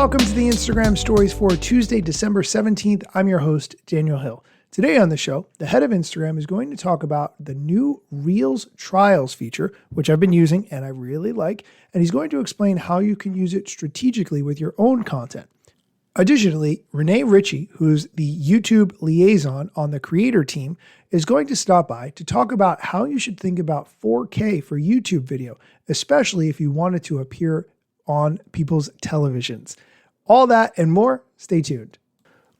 Welcome to the Instagram stories for Tuesday, December 17th. I'm your host, Daniel Hill. Today on the show, the head of Instagram is going to talk about the new Reels Trials feature, which I've been using and I really like, and he's going to explain how you can use it strategically with your own content. Additionally, Renee Ritchie, who's the YouTube liaison on the creator team, is going to stop by to talk about how you should think about 4K for YouTube video, especially if you wanted to appear on people's televisions. All that and more, stay tuned.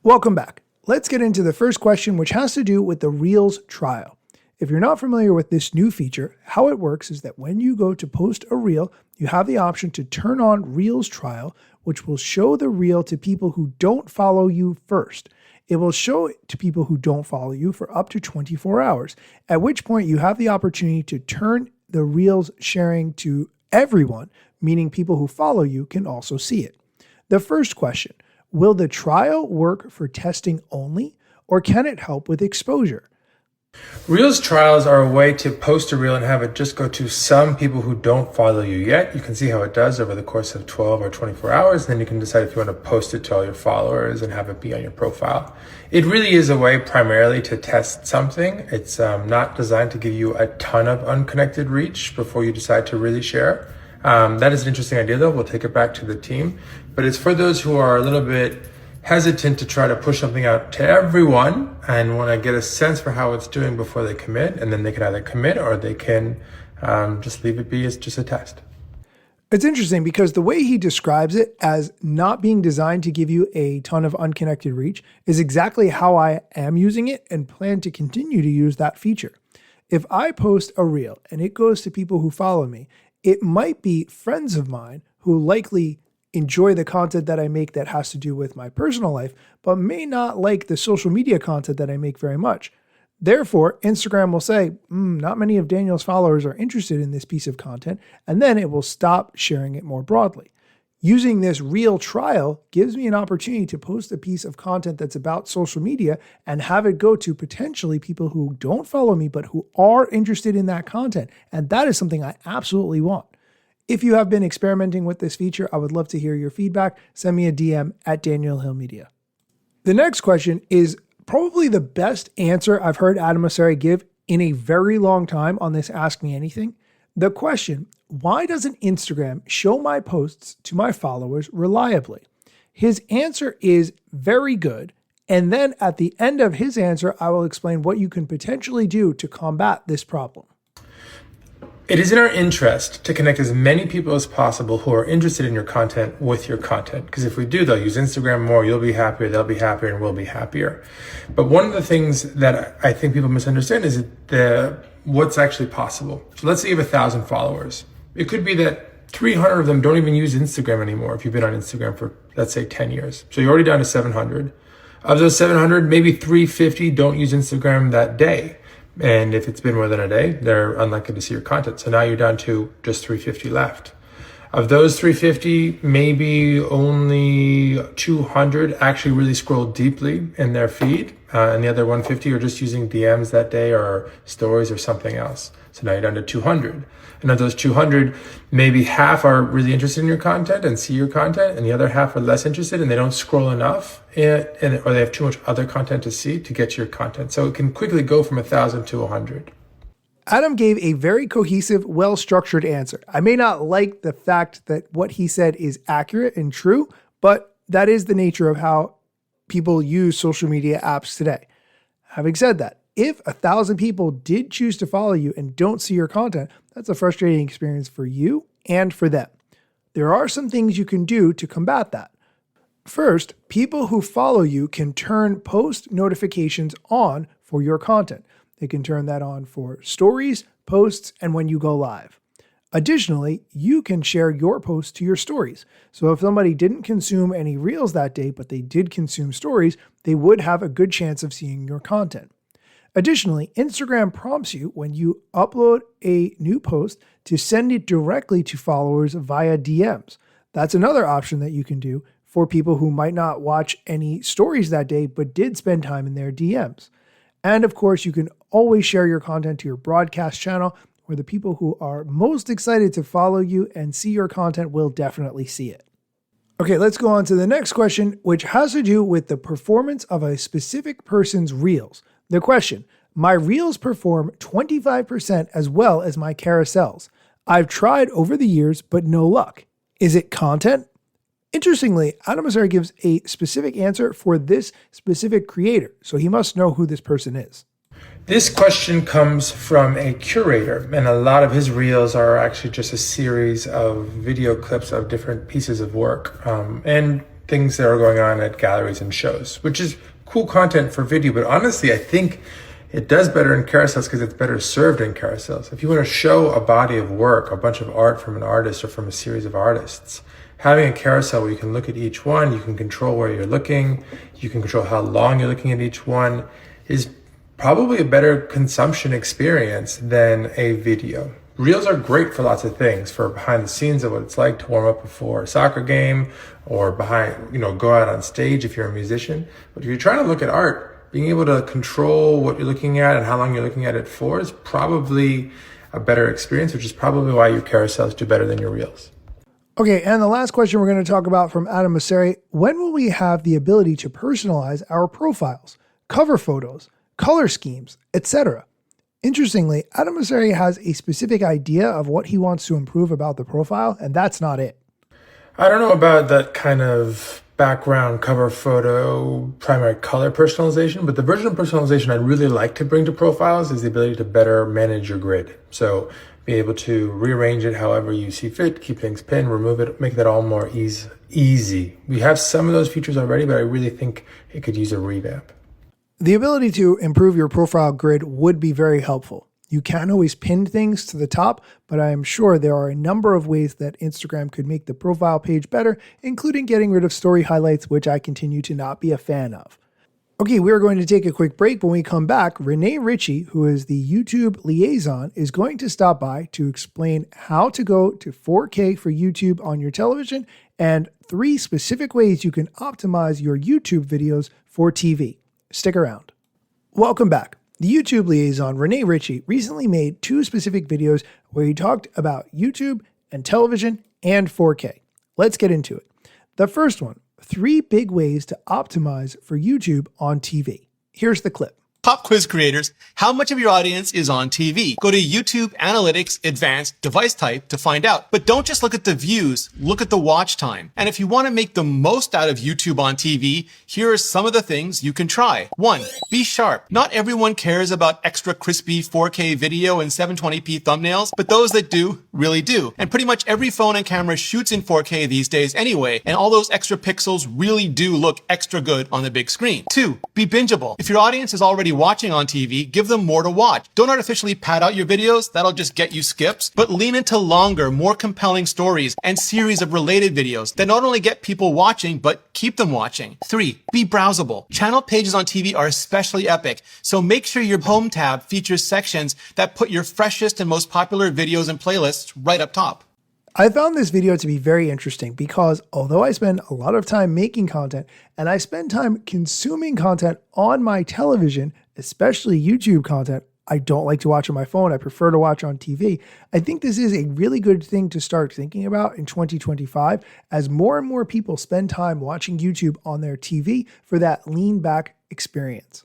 Welcome back. Let's get into the first question, which has to do with the Reels trial. If you're not familiar with this new feature, how it works is that when you go to post a reel, you have the option to turn on Reels trial, which will show the reel to people who don't follow you first. It will show it to people who don't follow you for up to 24 hours, at which point you have the opportunity to turn the Reels sharing to everyone, meaning people who follow you can also see it. The first question, will the trial work for testing only, or can it help with exposure? Reels trials are a way to post a reel and have it just go to some people who don't follow you yet. You can see how it does over the course of 12 or 24 hours, and then you can decide if you want to post it to all your followers and have it be on your profile. It really is a way primarily to test something. It's not designed to give you a ton of unconnected reach before you decide to really share. That is an interesting idea though. We'll take it back to the team, but it's for those who are a little bit hesitant to try to push something out to everyone and want to get a sense for how it's doing before they commit, and then they can either commit or they can just leave it be as just a test. It's interesting because the way he describes it as not being designed to give you a ton of unconnected reach is exactly how I am using it and plan to continue to use that feature. If I post a reel and it goes to people who follow me, it might be friends of mine who likely enjoy the content that I make that has to do with my personal life, but may not like the social media content that I make very much. Therefore, Instagram will say, not many of Daniel's followers are interested in this piece of content, and then it will stop sharing it more broadly. Using this reel trial gives me an opportunity to post a piece of content that's about social media and have it go to potentially people who don't follow me, but who are interested in that content. And that is something I absolutely want. If you have been experimenting with this feature, I would love to hear your feedback. Send me a DM at Daniel Hill Media. The next question is probably the best answer I've heard Adam Mosseri give in a very long time on this Ask Me Anything. The question, why doesn't Instagram show my posts to my followers reliably? His answer is very good. And then at the end of his answer, I will explain what you can potentially do to combat this problem. It is in our interest to connect as many people as possible who are interested in your content with your content. Because if we do, they'll use Instagram more, you'll be happier, they'll be happier, and we'll be happier. But one of the things that I think people misunderstand is what's actually possible. So let's say you have 1,000 followers. It could be that 300 of them don't even use Instagram anymore if you've been on Instagram for, let's say, 10 years. So you're already down to 700. Of those 700, maybe 350 don't use Instagram that day. And if it's been more than a day, they're unlikely to see your content. So now you're down to just 350 left. Of those 350, maybe only 200 actually really scroll deeply in their feed. And the other 150 are just using DMs that day or stories or something else. So now you're down to 200. And of those 200, maybe half are really interested in your content and see your content, and the other half are less interested and they don't scroll enough, or they have too much other content to see to get to your content. So it can quickly go from 1,000 to 100. Adam gave a very cohesive, well-structured answer. I may not like the fact that what he said is accurate and true, but that is the nature of how people use social media apps today. Having said that, if 1,000 people did choose to follow you and don't see your content, that's a frustrating experience for you and for them. There are some things you can do to combat that. First, people who follow you can turn post notifications on for your content. They can turn that on for stories, posts, and when you go live. Additionally, you can share your posts to your stories. So if somebody didn't consume any reels that day, but they did consume stories, they would have a good chance of seeing your content. Additionally, Instagram prompts you when you upload a new post to send it directly to followers via DMs. That's another option that you can do for people who might not watch any stories that day, but did spend time in their DMs. And of course, you can always share your content to your broadcast channel, where the people who are most excited to follow you and see your content will definitely see it. Okay, let's go on to the next question, which has to do with the performance of a specific person's reels. The question: my reels perform 25% as well as my carousels. I've tried over the years, but no luck. Is it content? Interestingly, Adam Mosseri gives a specific answer for this specific creator, so he must know who this person is. This question comes from a curator, and a lot of his reels are actually just a series of video clips of different pieces of work and things that are going on at galleries and shows, which is cool content for video. But honestly, I think it does better in carousels because it's better served in carousels. If you want to show a body of work, a bunch of art from an artist or from a series of artists, having a carousel where you can look at each one, you can control where you're looking, you can control how long you're looking at each one, is probably a better consumption experience than a video. Reels are great for lots of things, for behind the scenes of what it's like to warm up before a soccer game or go out on stage if you're a musician. But if you're trying to look at art, being able to control what you're looking at and how long you're looking at it for is probably a better experience, which is probably why your carousels do better than your reels. Okay, and the last question we're going to talk about from Adam Mosseri: when will we have the ability to personalize our profiles, cover photos, color schemes, etc.? Interestingly, Adam Mosseri has a specific idea of what he wants to improve about the profile, and that's not it. I don't know about that kind of background cover photo primary color personalization, but the version of personalization I'd really like to bring to profiles is the ability to better manage your grid. So be able to rearrange it however you see fit, keep things pinned, remove it, make that all more easy. We have some of those features already, but I really think it could use a revamp. The ability to improve your profile grid would be very helpful. You can't always pin things to the top, but I am sure there are a number of ways that Instagram could make the profile page better, including getting rid of story highlights, which I continue to not be a fan of. Okay, we're going to take a quick break. When we come back, Renee Ritchie, who is the YouTube liaison, is going to stop by to explain how to go to 4K for YouTube on your television and 3 specific ways you can optimize your YouTube videos for TV. Stick around. Welcome back. The YouTube liaison, Renee Ritchie, recently made 2 specific videos where he talked about YouTube and television and 4K. Let's get into it. The first one: 3 big ways to optimize for YouTube on TV. Here's the clip. Pop quiz creators, how much of your audience is on TV? Go to YouTube Analytics Advanced Device Type to find out. But don't just look at the views, look at the watch time. And if you want to make the most out of YouTube on TV, here are some of the things you can try. 1. Be sharp. Not everyone cares about extra crispy 4K video and 720p thumbnails, but those that do really do. And pretty much every phone and camera shoots in 4K these days anyway, and all those extra pixels really do look extra good on the big screen. 2. Be bingeable. If your audience is already watching on TV, give them more to watch. Don't artificially pad out your videos, that'll just get you skips, but lean into longer, more compelling stories and series of related videos that not only get people watching, but keep them watching. 3. Be browsable. Channel pages on TV are especially epic, so make sure your home tab features sections that put your freshest and most popular videos and playlists right up top. I found this video to be very interesting because although I spend a lot of time making content and I spend time consuming content on my television, especially YouTube content, I don't like to watch on my phone. I prefer to watch on TV. I think this is a really good thing to start thinking about in 2025 as more and more people spend time watching YouTube on their TV for that lean back experience.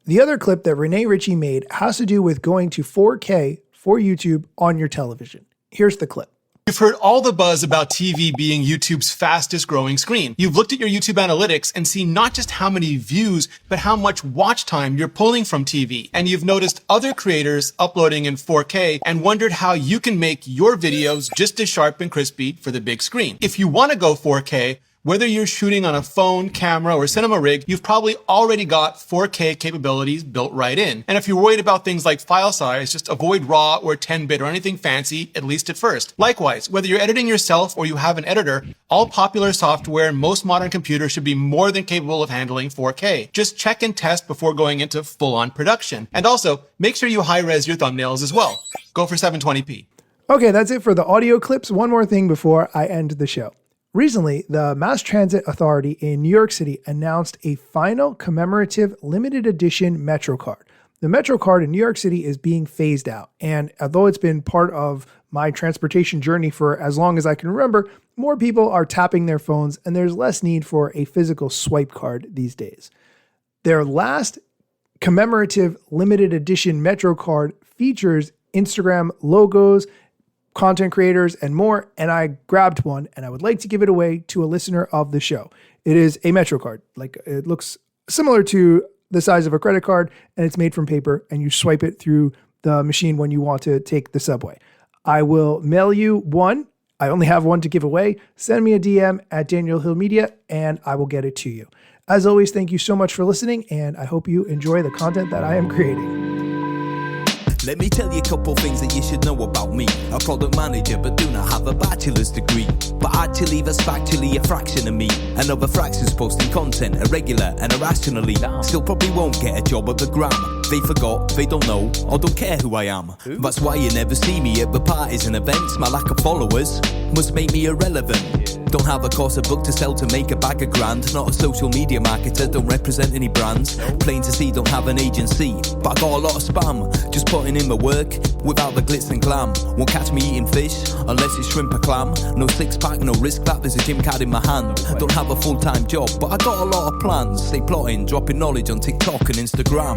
The other clip that Renee Ritchie made has to do with going to 4K for YouTube on your television. Here's the clip. You've heard all the buzz about TV being YouTube's fastest growing screen. You've looked at your YouTube analytics and seen not just how many views, but how much watch time you're pulling from TV. And you've noticed other creators uploading in 4K and wondered how you can make your videos just as sharp and crispy for the big screen. If you want to go 4K, whether you're shooting on a phone, camera, or cinema rig, you've probably already got 4K capabilities built right in. And if you're worried about things like file size, just avoid RAW or 10-bit or anything fancy, at least at first. Likewise, whether you're editing yourself or you have an editor, all popular software and most modern computers should be more than capable of handling 4K. Just check and test before going into full-on production. And also, make sure you high-res your thumbnails as well. Go for 720p. Okay, that's it for the audio clips. One more thing before I end the show. Recently, the Mass Transit Authority in New York City announced a final commemorative limited edition Metro card. The Metro card in New York City is being phased out, and although it's been part of my transportation journey for as long as I can remember, more people are tapping their phones and there's less need for a physical swipe card these days. Their last commemorative limited edition Metro card features Instagram logos, content creators, and more, and I grabbed one and I would like to give it away to a listener of the show. It is a Metro card. Like, it looks similar to the size of a credit card, and it's made from paper, and you swipe it through the machine when you want to take the subway. I will mail you one. I only have one to give away. Send me a DM at Daniel Hill Media, and I will get it to you. As always, thank you so much for listening, and I hope you enjoy the content that I am creating. Let me tell you a couple things that you should know about me. A product manager but do not have a bachelor's degree. But actually that's factually a fraction of me. Another fraction's posting content irregular and irrationally. Still probably won't get a job at the Gram. They forgot, they don't know, or don't care who I am. That's why you never see me at the parties and events. My lack of followers must make me irrelevant. Don't have a course, a book to sell to make a bag of grand. Not a social media marketer, don't represent any brands. Plain to see, don't have an agency, but I got a lot of spam. Just putting in my work without the glitz and glam. Won't catch me eating fish unless it's shrimp or clam. No six pack, no risk that there's a gym card in my hand. Don't have a full-time job, but I got a lot of plans. Stay plotting, dropping knowledge on TikTok and Instagram.